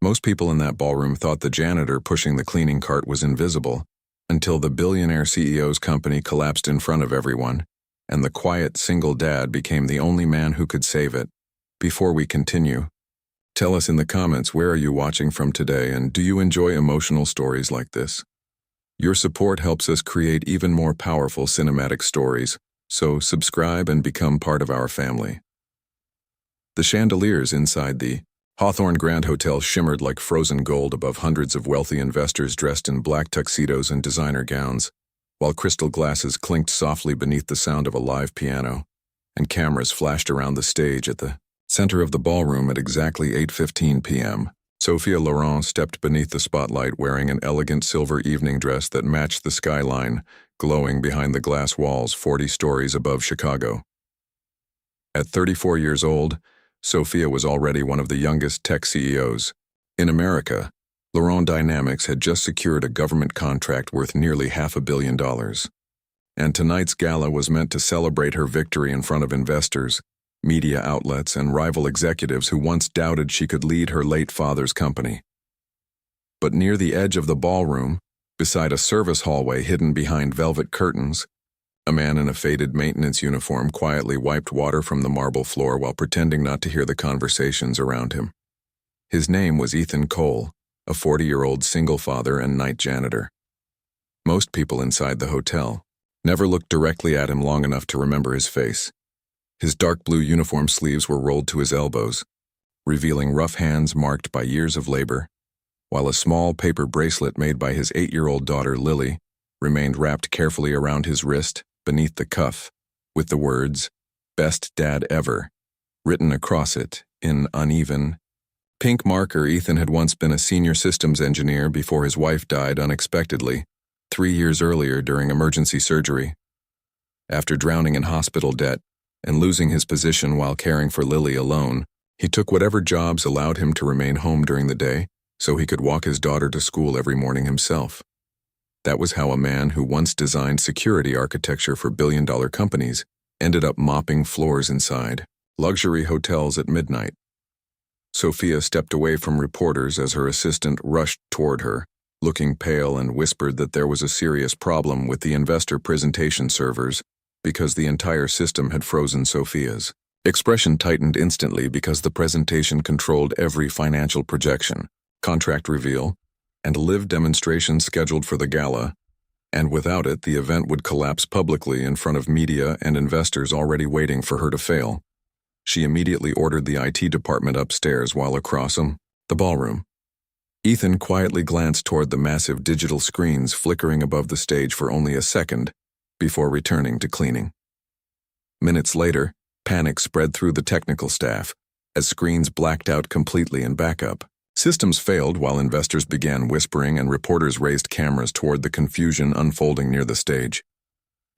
Most people in that ballroom thought the janitor pushing the cleaning cart was invisible, until the billionaire CEO's company collapsed in front of everyone, and the quiet single dad became the only man who could save it. Before we continue, tell us in the comments where are you watching from today, and do you enjoy emotional stories like this? Your support helps us create even more powerful cinematic stories, so subscribe and become part of our family. The chandeliers inside the Hawthorne Grand Hotel shimmered like frozen gold above hundreds of wealthy investors dressed in black tuxedos and designer gowns, while crystal glasses clinked softly beneath the sound of a live piano, and cameras flashed around the stage at the center of the ballroom at exactly 8:15 p.m. Sophia Loren stepped beneath the spotlight wearing an elegant silver evening dress that matched the skyline, glowing behind the glass walls 40 stories above Chicago. At 34 years old, Sophia was already one of the youngest tech CEOs. In America, Loren Dynamics had just secured a government contract worth nearly $500 million. And tonight's gala was meant to celebrate her victory in front of investors, media outlets, and rival executives who once doubted she could lead her late father's company. But near the edge of the ballroom, beside a service hallway hidden behind velvet curtains, a man in a faded maintenance uniform quietly wiped water from the marble floor while pretending not to hear the conversations around him. His name was Ethan Cole, a 40-year-old single father and night janitor. Most people inside the hotel never looked directly at him long enough to remember his face. His dark blue uniform sleeves were rolled to his elbows, revealing rough hands marked by years of labor, while a small paper bracelet made by his 8-year-old daughter Lily remained wrapped carefully around his wrist beneath the cuff, with the words, "Best Dad Ever," written across it in uneven pink marker. Ethan had once been a senior systems engineer before his wife died unexpectedly, 3 years earlier during emergency surgery. After drowning in hospital debt and losing his position while caring for Lily alone, he took whatever jobs allowed him to remain home during the day so he could walk his daughter to school every morning himself. That was how a man who once designed security architecture for billion-dollar companies ended up mopping floors inside luxury hotels at midnight. Sophia stepped away from reporters as her assistant rushed toward her, looking pale, and whispered that there was a serious problem with the investor presentation servers because the entire system had frozen. Sophia's expression tightened instantly because the presentation controlled every financial projection, contract reveal, and live demonstration scheduled for the gala, and without it the event would collapse publicly in front of media and investors already waiting for her to fail. She immediately ordered the IT department upstairs while across the ballroom. Ethan quietly glanced toward the massive digital screens flickering above the stage for only a second before returning to cleaning. Minutes later, panic spread through the technical staff as screens blacked out completely in backup. Systems failed while investors began whispering and reporters raised cameras toward the confusion unfolding near the stage.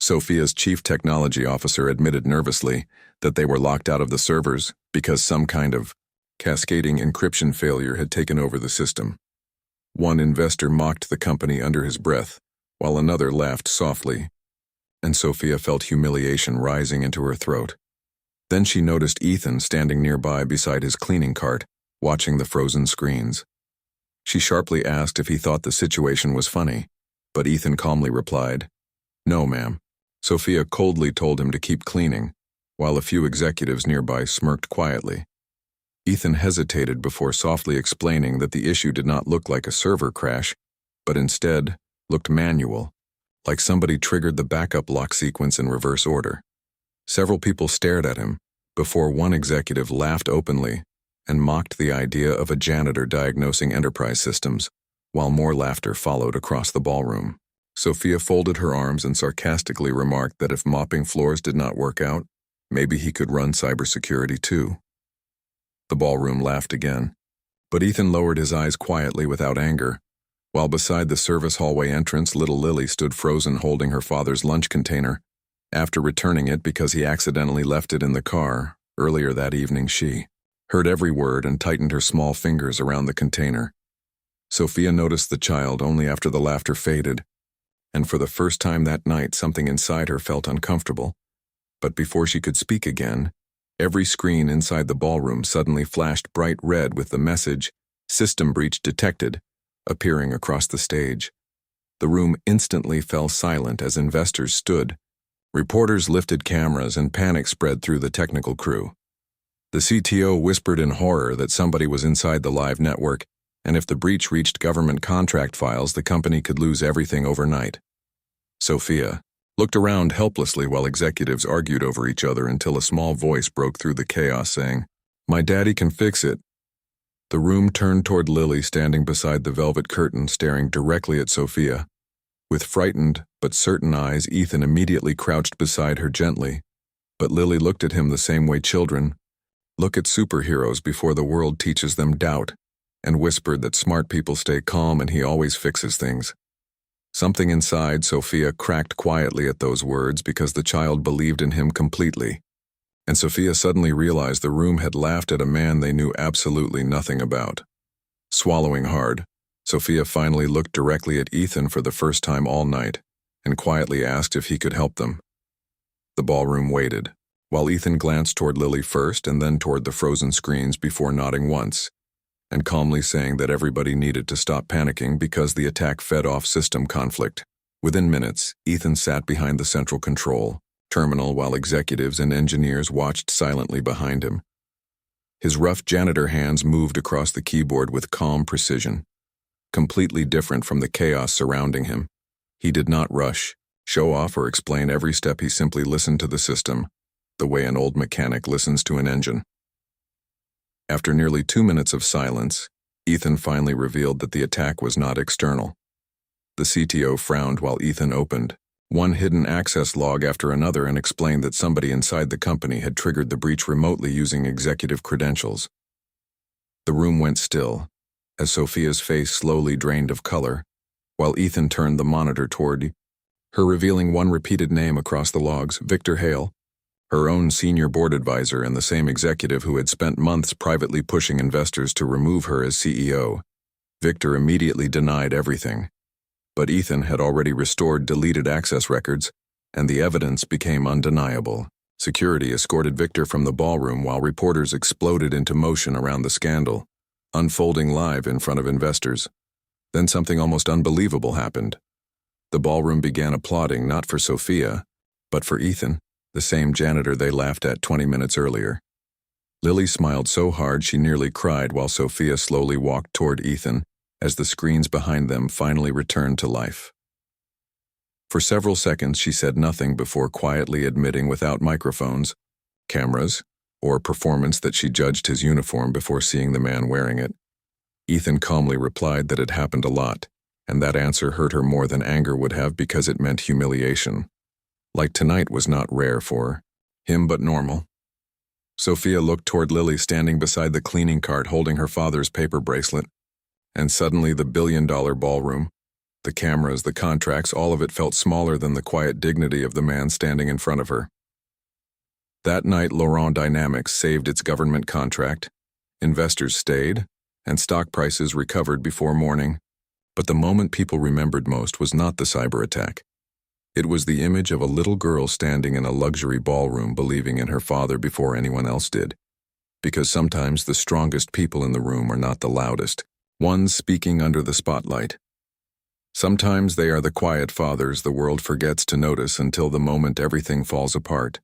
Sophia's chief technology officer admitted nervously that they were locked out of the servers because some kind of cascading encryption failure had taken over the system. One investor mocked the company under his breath, while another laughed softly, and Sophia felt humiliation rising into her throat. Then she noticed Ethan standing nearby beside his cleaning cart, watching the frozen screens. She sharply asked if he thought the situation was funny, but Ethan calmly replied, "No, ma'am." Sophia coldly told him to keep cleaning, while a few executives nearby smirked quietly. Ethan hesitated before softly explaining that the issue did not look like a server crash, but instead looked manual, like somebody triggered the backup lock sequence in reverse order. Several people stared at him, before one executive laughed openly and mocked the idea of a janitor diagnosing enterprise systems, while more laughter followed across the ballroom. Sophia folded her arms and sarcastically remarked that if mopping floors did not work out, maybe he could run cybersecurity too. The ballroom laughed again, but Ethan lowered his eyes quietly without anger, while beside the service hallway entrance little Lily stood frozen holding her father's lunch container. After returning it because he accidentally left it in the car earlier that evening, she heard every word and tightened her small fingers around the container. Sophia noticed the child only after the laughter faded, and for the first time that night something inside her felt uncomfortable. But before she could speak again, every screen inside the ballroom suddenly flashed bright red with the message, "System breach detected," appearing across the stage. The room instantly fell silent as investors stood. Reporters lifted cameras and panic spread through the technical crew. The CTO whispered in horror that somebody was inside the live network, and if the breach reached government contract files, the company could lose everything overnight. Sophia looked around helplessly while executives argued over each other until a small voice broke through the chaos saying, "My daddy can fix it." The room turned toward Lily standing beside the velvet curtain staring directly at Sophia. With frightened but certain eyes, Ethan immediately crouched beside her gently, but Lily looked at him the same way children look at superheroes before the world teaches them doubt, and whispered that smart people stay calm and he always fixes things. Something inside Sophia cracked quietly at those words because the child believed in him completely, and Sophia suddenly realized the room had laughed at a man they knew absolutely nothing about. Swallowing hard, Sophia finally looked directly at Ethan for the first time all night and quietly asked if he could help them. The ballroom waited, while Ethan glanced toward Lily first and then toward the frozen screens before nodding once and calmly saying that everybody needed to stop panicking because the attack fed off system conflict. Within minutes, Ethan sat behind the central control terminal while executives and engineers watched silently behind him. His rough janitor hands moved across the keyboard with calm precision, completely different from the chaos surrounding him. He did not rush, show off, or explain every step. He simply listened to the system, the way an old mechanic listens to an engine. After nearly 2 minutes of silence, Ethan finally revealed that the attack was not external. The CTO frowned while Ethan opened one hidden access log after another and explained that somebody inside the company had triggered the breach remotely using executive credentials. The room went still, as Sophia's face slowly drained of color, while Ethan turned the monitor toward her, revealing one repeated name across the logs: Victor Hale, her own senior board advisor and the same executive who had spent months privately pushing investors to remove her as CEO. Victor immediately denied everything, but Ethan had already restored deleted access records, and the evidence became undeniable. Security escorted Victor from the ballroom while reporters exploded into motion around the scandal, unfolding live in front of investors. Then something almost unbelievable happened. The ballroom began applauding not for Sophia, but for Ethan, the same janitor they laughed at 20 minutes earlier. Lily smiled so hard she nearly cried while Sophia slowly walked toward Ethan as the screens behind them finally returned to life. For several seconds she said nothing before quietly admitting without microphones, cameras, or performance that she judged his uniform before seeing the man wearing it. Ethan calmly replied that it happened a lot, and that answer hurt her more than anger would have because it meant humiliation. Like tonight was not rare for him but normal. Sophia looked toward Lily standing beside the cleaning cart holding her father's paper bracelet, and suddenly the billion-dollar ballroom, the cameras, the contracts, all of it felt smaller than the quiet dignity of the man standing in front of her. That night, Laurent Dynamics saved its government contract, investors stayed, and stock prices recovered before morning. But the moment people remembered most was not the cyber attack. It was the image of a little girl standing in a luxury ballroom believing in her father before anyone else did. Because sometimes the strongest people in the room are not the loudest, ones speaking under the spotlight. Sometimes they are the quiet fathers the world forgets to notice until the moment everything falls apart.